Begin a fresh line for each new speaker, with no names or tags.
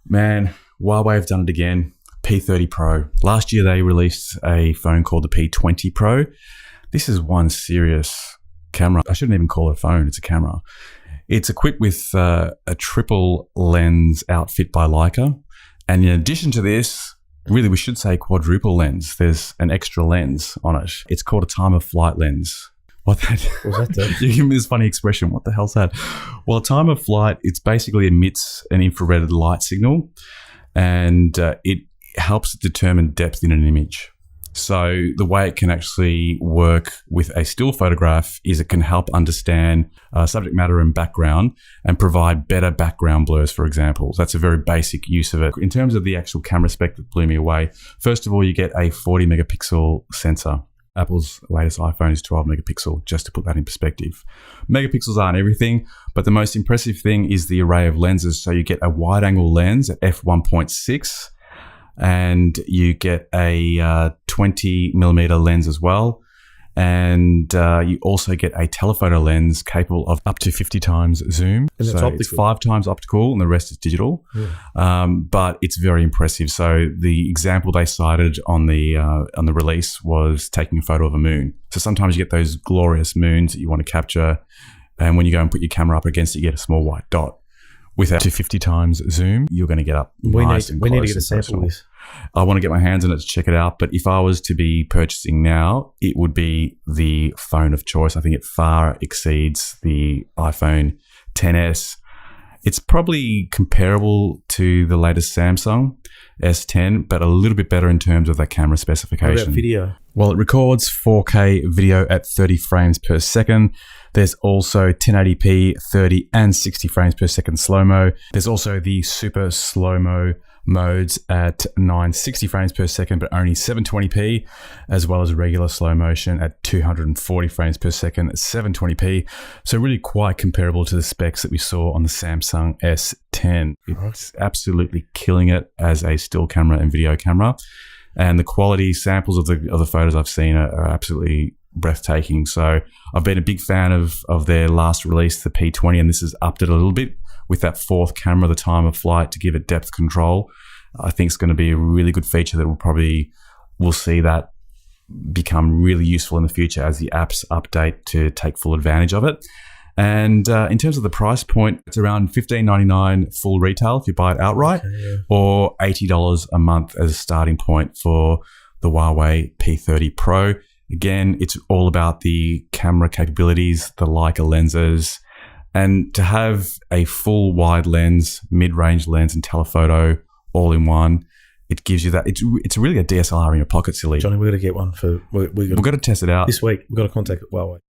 Man, Huawei have done it again. P30 Pro. Last year they released a phone called the P20 Pro. This is one serious camera. I shouldn't even call it a phone. It's a camera. It's equipped with a triple lens outfit by Leica. And in addition to this, really we should say quadruple lens. There's an extra lens on it. It's called a time of flight lens. What was that? You give me this funny expression. What the hell's that? Well, time of flight, it basically emits an infrared light signal, and it helps determine depth in an image. So the way it can actually work with a still photograph is it can help understand subject matter and background and provide better background blurs, for example. That's a very basic use of it. In terms of the actual camera spec that blew me away, first of all, you get a 40 megapixel sensor. Apple's latest iPhone is 12 megapixel, just to put that in perspective. Megapixels aren't everything, but the most impressive thing is the array of lenses. So you get a wide angle lens at f1.6, and you get a 20 millimeter lens as well. And you also get a telephoto lens capable of up to 50 times zoom.
And that's optical.
It's 5 times optical and the rest is digital. Yeah. But it's very impressive. So the example they cited on the release was taking a photo of a moon. So sometimes you get those glorious moons that you want to capture. And when you go and put your camera up against it, you get a small white dot. With up to 50 times zoom, you're going to get up nice and close. We need to get a sample of this. I want to get my hands on it to check it out. But if I was to be purchasing now, it would be the phone of choice. I think it far exceeds the iPhone XS. It's probably comparable to the latest Samsung S10, but a little bit better in terms of the camera specification.
What about video?
Well, it records 4K video at 30 frames per second. There's also 1080p, 30 and 60 frames per second slow-mo. There's also the super slow-mo modes at 960 frames per second, but only 720p, as well as regular slow motion at 240 frames per second at 720p. So really quite comparable to the specs that we saw on the Samsung S10. It's absolutely killing it as a still camera and video camera. And the quality samples of the photos I've seen are absolutely breathtaking. So I've been a big fan of their last release, the P20, and this has upped it a little bit with that fourth camera, the time of flight, to give it depth control. I think it's going to be a really good feature that we'll see that become really useful in the future as the apps update to take full advantage of it. And in terms of the price point, it's around $15.99 full retail if you buy it outright, or $80 a month as a starting point for the Huawei P30 Pro. Again, it's all about the camera capabilities, the Leica lenses, and to have a full wide lens, mid-range lens, and telephoto all in one, it gives you that. It's really a DSLR in your pocket, silly.
Johnny, we've got to get one for. We've
got to test it out
this week. We've got to contact Huawei.